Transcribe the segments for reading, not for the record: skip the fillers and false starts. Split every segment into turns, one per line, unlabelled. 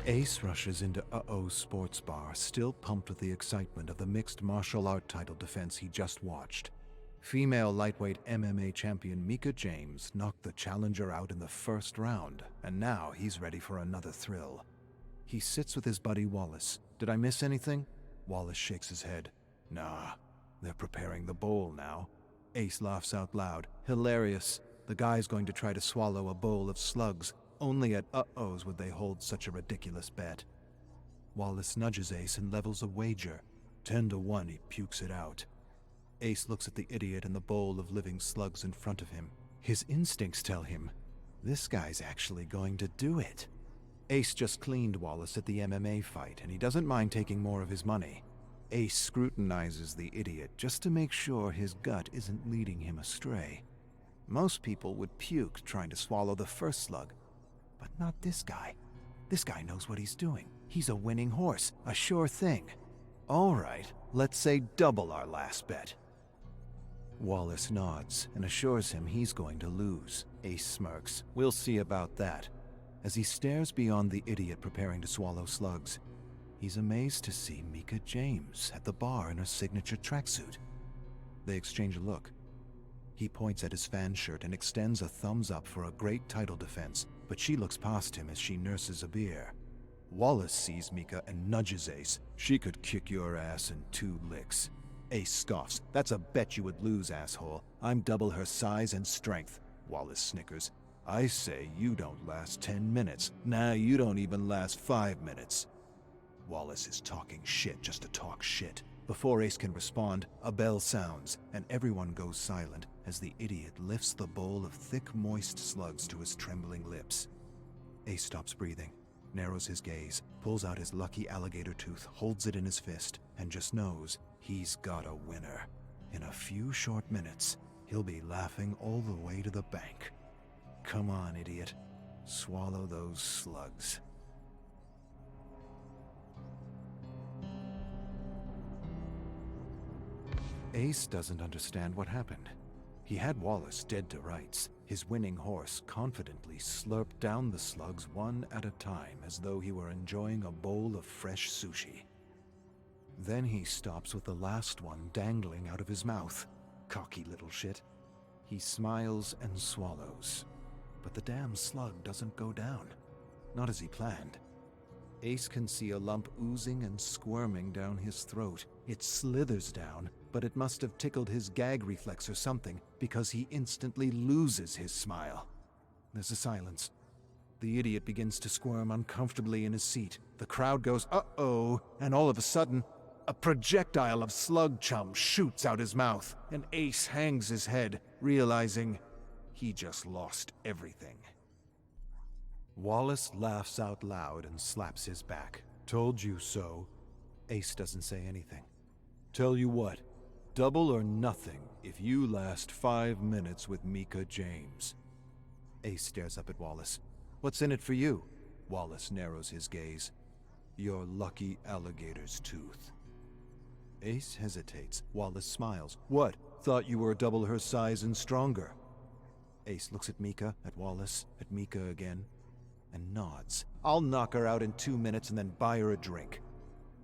Ace rushes into Uh-Oh's sports bar, still pumped with the excitement of the mixed martial art title defense he just watched. Female lightweight MMA champion Micah James knocked the challenger out in the first round, and now he's ready for another thrill. He sits with his buddy Wallace. Did I miss anything? Wallace shakes his head. Nah, they're preparing the bowl now. Ace laughs out loud. Hilarious. The guy's going to try to swallow a bowl of slugs. Only at Uh-Oh's would they hold such a ridiculous bet. Wallace nudges Ace and levels a wager. 10-1, he pukes it out. Ace looks at the idiot and the bowl of living slugs in front of him. His instincts tell him, this guy's actually going to do it. Ace just cleaned Wallace at the MMA fight, and he doesn't mind taking more of his money. Ace scrutinizes the idiot just to make sure his gut isn't leading him astray. Most people would puke trying to swallow the first slug, but not this guy. This guy knows what he's doing. He's a winning horse, a sure thing. All right, let's say double our last bet. Wallace nods and assures him he's going to lose. Ace smirks. We'll see about that. As he stares beyond the idiot preparing to swallow slugs, he's amazed to see Micah James at the bar in her signature tracksuit. They exchange a look. He points at his fan shirt and extends a thumbs up for a great title defense, but she looks past him as she nurses a beer. Wallace sees Micah and nudges Ace. She could kick your ass in 2 licks. Ace scoffs. That's a bet you would lose, asshole. I'm double her size and strength. Wallace snickers. I say you don't last 10 minutes. Nah, you don't even last 5 minutes. Wallace is talking shit just to talk shit. Before Ace can respond, a bell sounds, and everyone goes silent as the idiot lifts the bowl of thick, moist slugs to his trembling lips. Ace stops breathing, narrows his gaze, pulls out his lucky alligator tooth, holds it in his fist, and just knows he's got a winner. In a few short minutes, he'll be laughing all the way to the bank. Come on, idiot. Swallow those slugs. Ace doesn't understand what happened. He had Wallace dead to rights. His winning horse confidently slurped down the slugs one at a time as though he were enjoying a bowl of fresh sushi. Then he stops with the last one dangling out of his mouth. Cocky little shit. He smiles and swallows. But the damn slug doesn't go down. Not as he planned. Ace can see a lump oozing and squirming down his throat. It slithers down, but it must have tickled his gag reflex or something, because he instantly loses his smile. There's a silence. The idiot begins to squirm uncomfortably in his seat. The crowd goes, uh-oh, and all of a sudden, a projectile of slug chum shoots out his mouth, and Ace hangs his head, realizing he just lost everything. Wallace laughs out loud and slaps his back. Told you so. Ace doesn't say anything. Tell you what, double or nothing if you last 5 minutes with Micah James. Ace stares up at Wallace. What's in it for you? Wallace narrows his gaze. Your lucky alligator's tooth. Ace hesitates. Wallace smiles. What? Thought you were double her size and stronger. Ace looks at Micah, at Wallace, at Micah again, and nods. I'll knock her out in 2 minutes and then buy her a drink.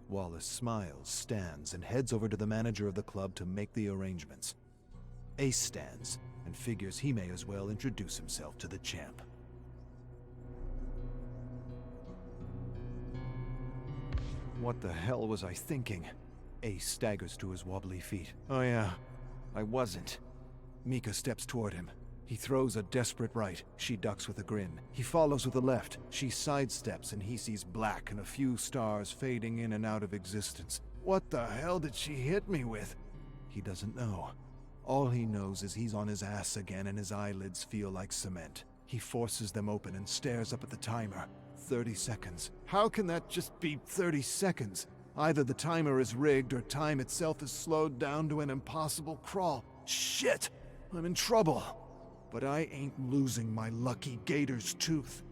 Wallace smiles, stands, and heads over to the manager of the club to make the arrangements. Ace stands and figures he may as well introduce himself to the champ. What the hell was I thinking? Ace staggers to his wobbly feet. Oh yeah, I wasn't. Micah steps toward him. He throws a desperate right. She ducks with a grin. He follows with a left. She sidesteps and he sees black and a few stars fading in and out of existence. What the hell did she hit me with? He doesn't know. All he knows is he's on his ass again and his eyelids feel like cement. He forces them open and stares up at the timer. 30 seconds. How can that just be 30 seconds? Either the timer is rigged or time itself is slowed down to an impossible crawl. Shit! I'm in trouble. But I ain't losing my lucky gator's tooth.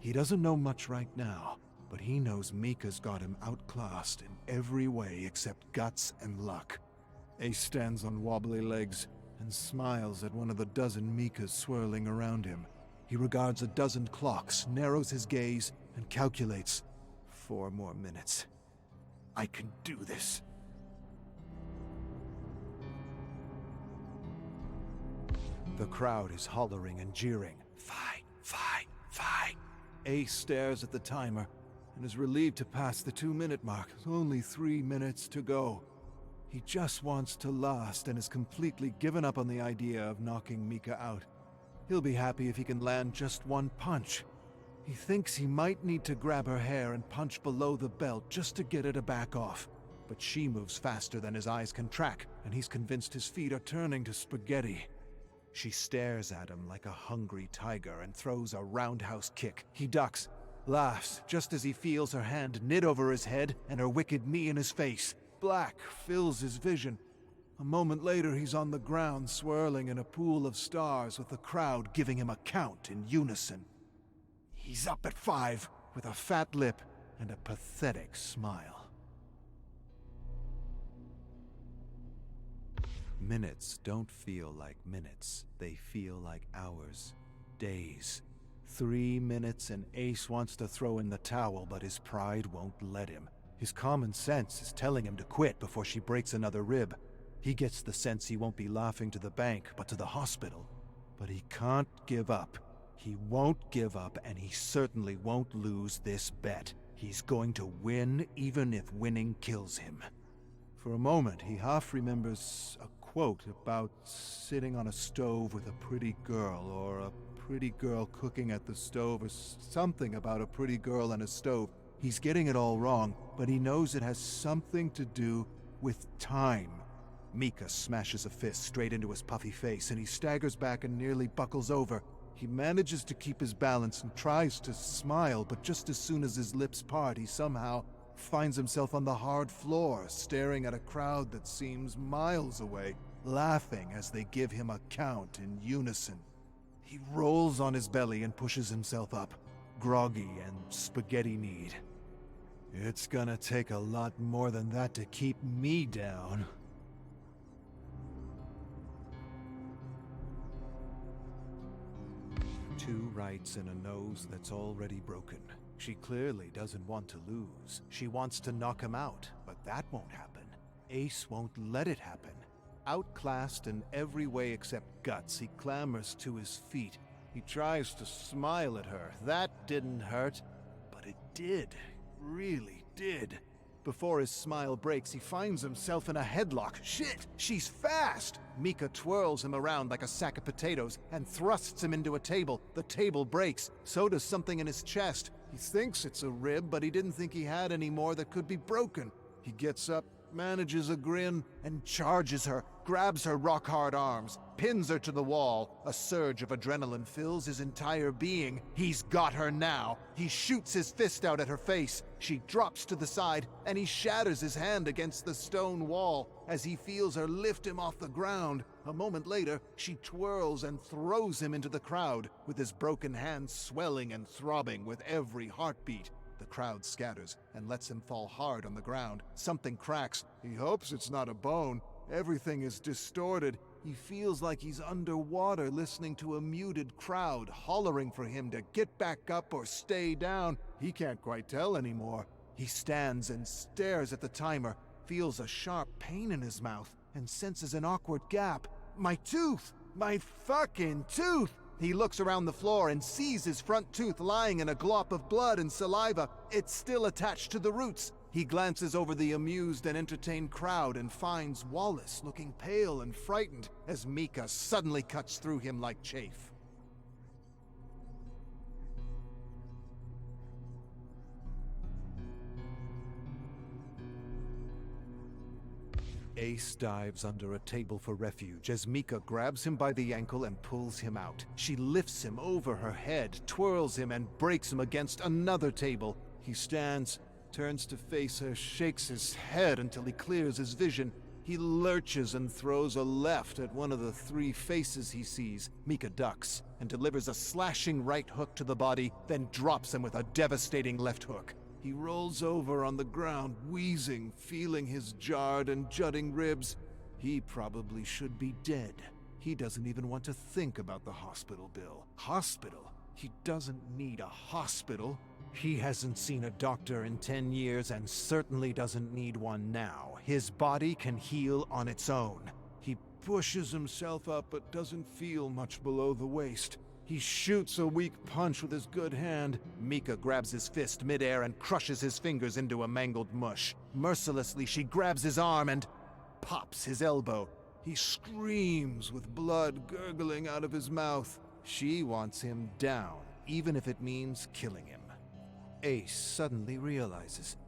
He doesn't know much right now, but he knows Micah's got him outclassed in every way except guts and luck. Ace stands on wobbly legs and smiles at one of the dozen Micahs swirling around him. He regards a dozen clocks, narrows his gaze, and calculates 4 more minutes. I can do this. The crowd is hollering and jeering. Fight, fight, fight. Ace stares at the timer and is relieved to pass the 2-minute mark. There's only 3 minutes to go. He just wants to last and has completely given up on the idea of knocking Mika out. He'll be happy if he can land just 1 punch. He thinks he might need to grab her hair and punch below the belt just to get her to back off. But she moves faster than his eyes can track, and he's convinced his feet are turning to spaghetti. She stares at him like a hungry tiger and throws a roundhouse kick. He ducks, laughs, just as he feels her hand knit over his head and her wicked knee in his face. Black fills his vision. A moment later, he's on the ground, swirling in a pool of stars with the crowd giving him a count in unison. He's up at 5, with a fat lip and a pathetic smile. Minutes don't feel like minutes. They feel like hours, days. 3 minutes and Ace wants to throw in the towel, but his pride won't let him. His common sense is telling him to quit before she breaks another rib. He gets the sense he won't be laughing to the bank, but to the hospital. But he can't give up. He won't give up, and he certainly won't lose this bet. He's going to win, even if winning kills him. For a moment, he half remembers a quote about sitting on a stove with a pretty girl, or a pretty girl cooking at the stove, or something about a pretty girl and a stove. He's getting it all wrong, but he knows it has something to do with time. Mika smashes a fist straight into his puffy face, and he staggers back and nearly buckles over. He manages to keep his balance and tries to smile, but just as soon as his lips part, he somehow finds himself on the hard floor, staring at a crowd that seems miles away, laughing as they give him a count in unison. He rolls on his belly and pushes himself up, groggy and spaghetti-kneed. It's gonna take a lot more than that to keep me down. Two rights and a nose that's already broken. She clearly doesn't want to lose. She wants to knock him out, but that won't happen. Ace won't let it happen. Outclassed in every way except guts, he clambers to his feet. He tries to smile at her. That didn't hurt, but it did. Really did. Before his smile breaks, he finds himself in a headlock. Shit, she's fast! Mika twirls him around like a sack of potatoes and thrusts him into a table. The table breaks. So does something in his chest. He thinks it's a rib, but he didn't think he had any more that could be broken. He gets up, manages a grin, and charges her, grabs her rock-hard arms, pins her to the wall. A surge of adrenaline fills his entire being. He's got her now. He shoots his fist out at her face. She drops to the side, and he shatters his hand against the stone wall as he feels her lift him off the ground. A moment later, she twirls and throws him into the crowd, with his broken hand swelling and throbbing with every heartbeat. The crowd scatters and lets him fall hard on the ground. Something cracks. He hopes it's not a bone. Everything is distorted. He feels like he's underwater, listening to a muted crowd hollering for him to get back up or stay down. He can't quite tell anymore. He stands and stares at the timer, feels a sharp pain in his mouth, and senses an awkward gap. My tooth! My fucking tooth! He looks around the floor and sees his front tooth lying in a glop of blood and saliva. It's still attached to the roots. He glances over the amused and entertained crowd and finds Wallace looking pale and frightened as Mika suddenly cuts through him like chaff. Ace dives under a table for refuge as Mika grabs him by the ankle and pulls him out. She lifts him over her head, twirls him, and breaks him against another table. He stands, turns to face her, shakes his head until he clears his vision. He lurches and throws a left at one of the 3 faces he sees. Mika ducks and delivers a slashing right hook to the body, then drops him with a devastating left hook. He rolls over on the ground, wheezing, feeling his jarred and jutting ribs. He probably should be dead. He doesn't even want to think about the hospital bill. Hospital? He doesn't need a hospital. He hasn't seen a doctor in 10 years and certainly doesn't need one now. His body can heal on its own. He pushes himself up but doesn't feel much below the waist. He shoots a weak punch with his good hand. Mika grabs his fist midair and crushes his fingers into a mangled mush. Mercilessly, she grabs his arm and pops his elbow. He screams with blood gurgling out of his mouth. She wants him down, even if it means killing him. Ace suddenly realizes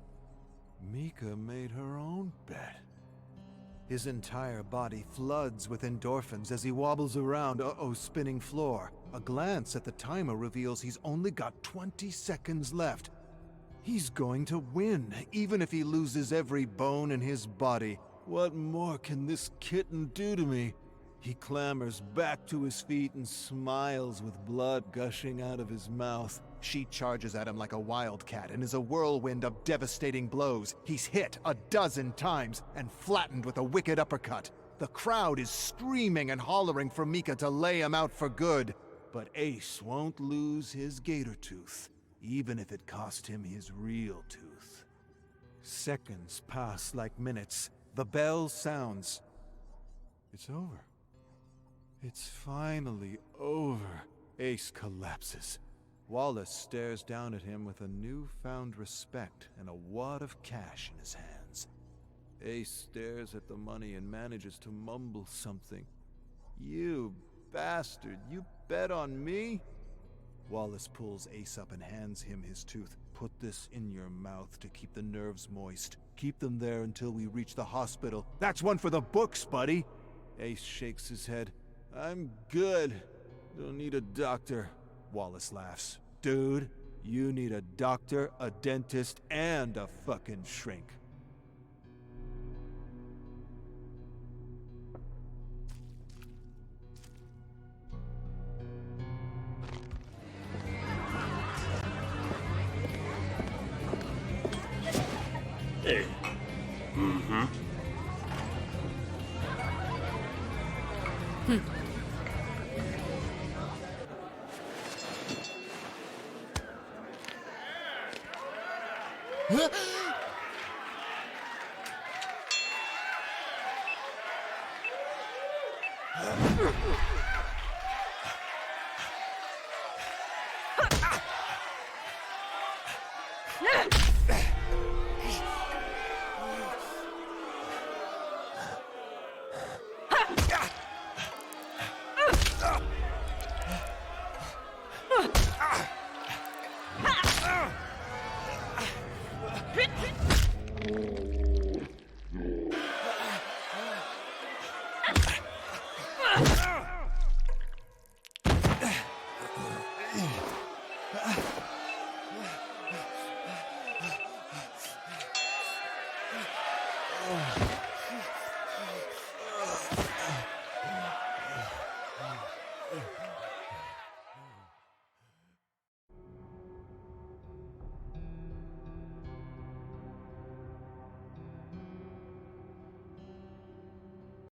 Mika made her own bet. His entire body floods with endorphins as he wobbles around Uh-Oh's spinning floor. A glance at the timer reveals he's only got 20 seconds left. He's going to win, even if he loses every bone in his body. What more can this kitten do to me? He clambers back to his feet and smiles with blood gushing out of his mouth. She charges at him like a wildcat and is a whirlwind of devastating blows. He's hit 12 times and flattened with a wicked uppercut. The crowd is screaming and hollering for Mika to lay him out for good. But Ace won't lose his gator tooth, even if it cost him his real tooth. Seconds pass like minutes. The bell sounds. It's over. It's finally over. Ace collapses. Wallace stares down at him with a newfound respect and a wad of cash in his hands. Ace stares at the money and manages to mumble something. "You bastard, you bet on me?" Wallace pulls Ace up and hands him his tooth. "Put this in your mouth to keep the nerves moist. Keep them there until we reach the hospital." "That's one for the books, buddy." Ace shakes his head. "I'm good. Don't need a doctor." Wallace laughs. "Dude, you need a doctor, a dentist, and a fucking shrink."
Hey.